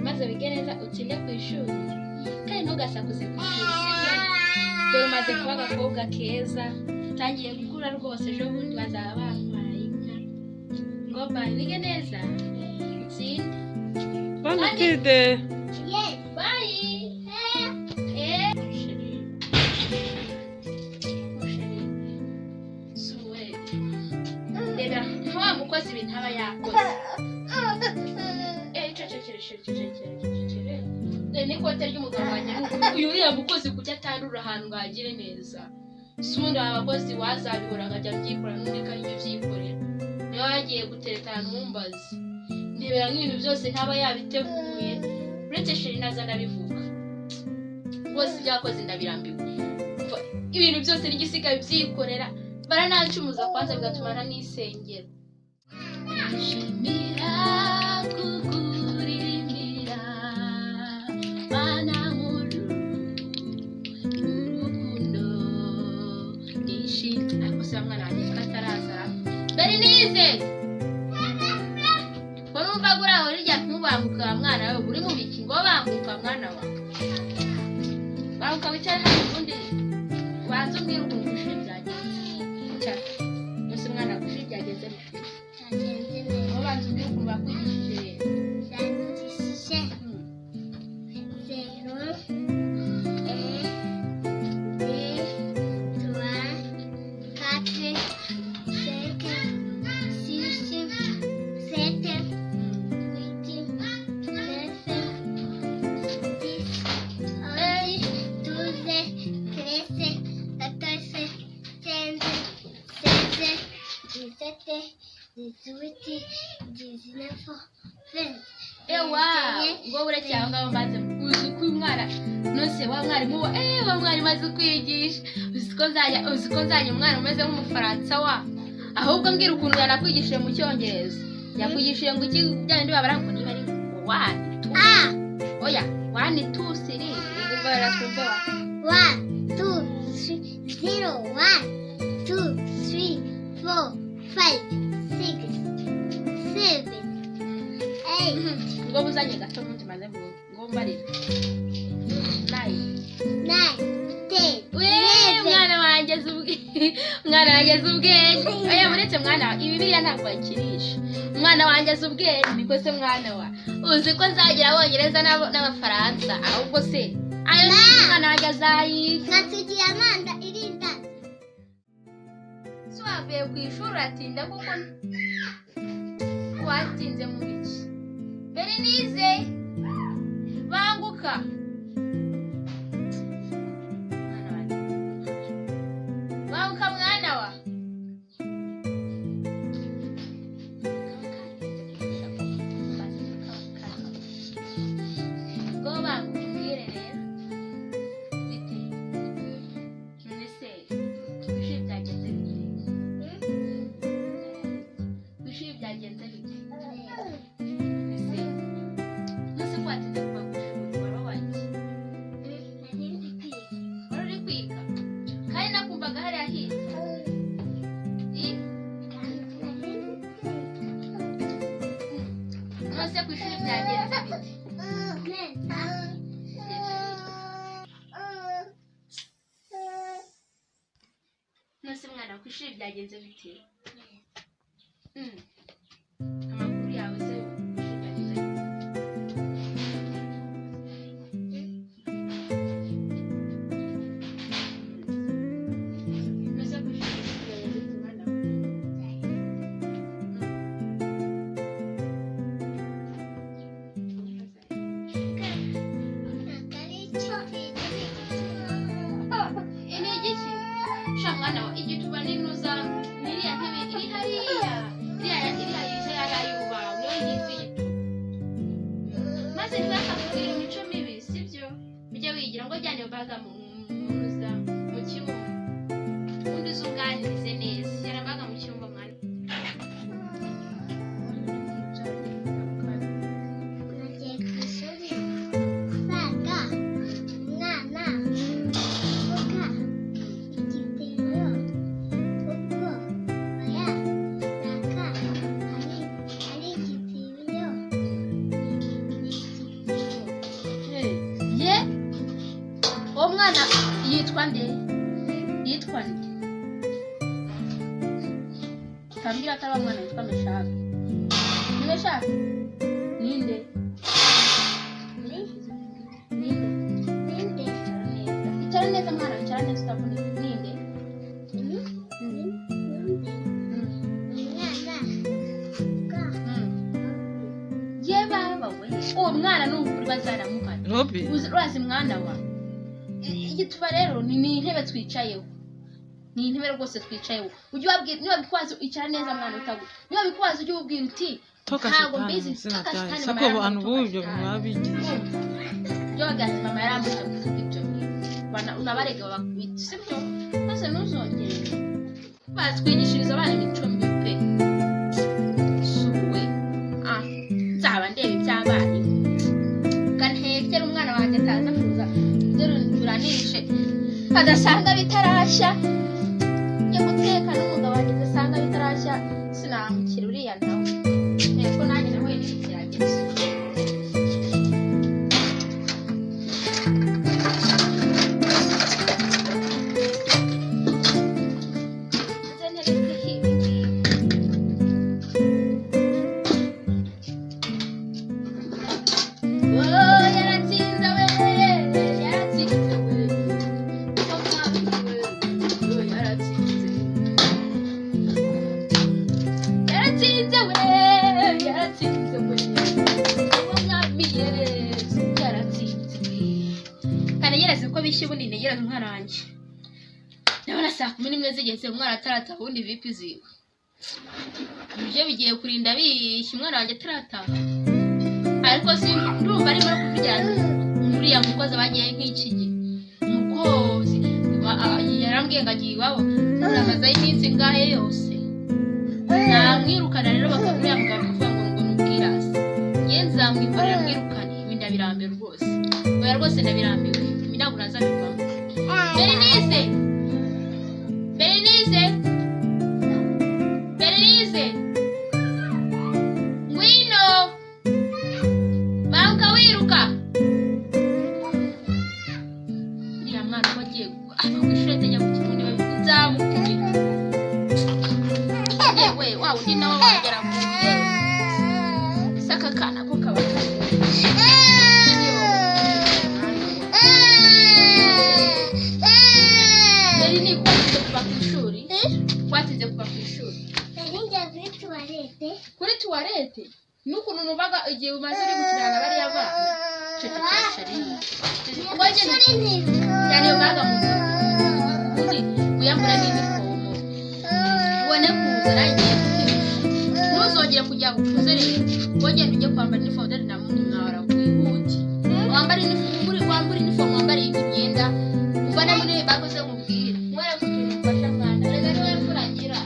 maze wige neza utsinde ku ishuri kandi ntugasakuze ku ishuri sibyo dore umaze kuba agakobwa keza utangiye gukura rwose ejo bundi bazaba bantwaye inka ngo bye wige neza utsinde Bon appétit. yes bye mukozi ibintu aba yakoze cecekere n'ikote ry'umugabo wanjye uyu uriya mukozi kuki atandura ahantu ngo hagire neza sundi aba bakozi wazabihora nkajya mbyikora n'undi kajya ubyikorera niba wagiye gutereta ahantu wumbaze ndebera nk'ibintu byose ntaba yabiteguye uretse sheri naza ndabivuga rwose ibyakoze ndabirambiwe ibintu byose n'igisigaye byikorera baranancumuza kwanza bigatuma nisengera Shimira kukurimira mana muru urukundo nishimye akose mwana wanjye kataraza Berenice ko numva gura aho rijya kumubanguka mwana wawe uri mu biki ngo banguka mwana wawe banguka wicara hano ubundi banza umbwira ukuntu ishuri byagenze cyane gusa mwana ishuri byagenze ngo buretse aho ngaho mbanze uzi ko uyu mwana nose wa mwarimu wa mwarimu azi kwigisha uzi ko nzajya umwana umeze nk'umufaransa wa ahubwo mbwira ukuntu yanakwigishije mu cyongereza yakwigishije ngo iki byandi babara ngo niba ari 1 2 oya 1 2 3 ubwo baratwumva wa 1 2 3 0 1 2 3 4 5 6 7 8 ngo buzanye gato mundi maze ngo mbarira 9 10 mwana wanjye zubwenge oya muretse mwana ibi biriya ntabwo bakirisha umwana wanjye zubwenge bikose mwana wa uzi ko nzagira abongereza n'abafaransa ahubwo se ayo mwana wanjye azayiga natugiye amanda irinda swavuye ku ishuri atinda kuko watinze mu biki Berenice banguka mwana wa go bangubwire rero bite nese bishye byagenze bite nese kwatinze kuba kushuri wari wagiye wari kwiga kandi nakumvaga hariya hirya nose ku ishuri byagenze bite nose mwana ku ishuri byagenze bite amakuru yawe se mwana wa igituba n'inuza niriya ntebe iri hariya yitwa nde yitwa nde tambira ataba mwana yitwa Meshaka ni Meshaka ninde icara neza mwana icara neza utabona ninde ye baba we uwo mwana n'ukuri bazaramukana Robi urazi mwana wa igituba rero ni intebe twicayeho ni intebe rwose twicayeho ujye wabwira niba bikwaza icara neza mwana utagu niba bikwaza ujye ubwira uti ntabwo mbizi sako abantu b'ibyo babigize byo bagati mama yarambuje kuvuga ibyo bana unabarega bakubita sibyo maze ntuzongere batwigishiriza abana imico mibi pe suwe nzaba ndeba iby'abana kantekera umwana wanjye ataza kuza dore turanishe adasanga bitarashya yo guteka n'umugabo wanjye adasanga bitarashya sinamukira uriya nawe nteko nanjye nawe n'ikirageze saa 11 zigeze umwana atarataha ubundi vipi ziwe ibyo bigiye kurinda bishya umwana wanjye atarataha ariko si ndumva arimo kuvugana uriya mukozi bagiye nk'iki gihe umukozi yarambwiye ngo agiye iwabo uramaze iminsi ngahe yose namwirukana rero bakaburiya mugabo kuvuga ngo n'ubwirasi ye nzamwikorera mwirukane ibi ndabirambiwe rwose oya rwose ndabirambiwe ibi ntabwo nazabivamo Berenice ngwino banka wiruka uriya mwana ko agiye kwishuri atajya ku kibundi nzamukubita yewe wa undi nawe wagera mu gihe saka kana ko kaba kuri tuwarete n'ukuntu nubaga igihe umaze uri gukirana bariya bana cyane ubaga mu nzu undi uyambura n'inifomo ubone kuza nagiye ntuzongere kujya gukuze rero wongere ujye kwambara inifomo dore nta muntu mwara kwihuti wambara inifomo wambara imyenda uvana muri baguze mubwire mwere kugira ufasha mwana rega niwe mfuragira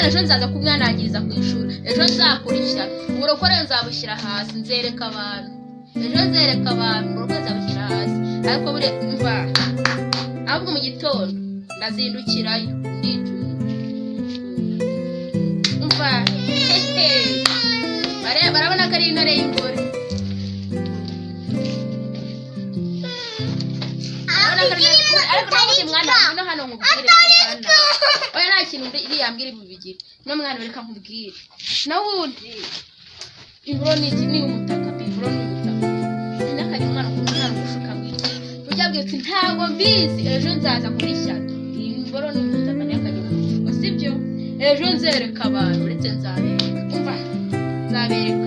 ejo nzaza kumwanangiriza ku ishuri ejo nzakurikira uburokore nzabushyira hasi nzereka abantu ejo nzereka abantu uburokore nzabushyira hasi ariko bure mva ahubwo mu gitondo ndazindukirayo ndituma mva barabona ko ari intare y'ingore no hano nkubwire oya nta kintu iriyambwira ibibigire no mwana reka nkubwire nawe undi iburo ni umutaka iburo ni umutaka n'akari umwana gushuka mwiki ujya bwira uti ntabwo mbizi ejo nzaza kurishyana iburo ni umutaka n'akari sibyo ejo nzereka abantu uretse nzabereka umva nzabereka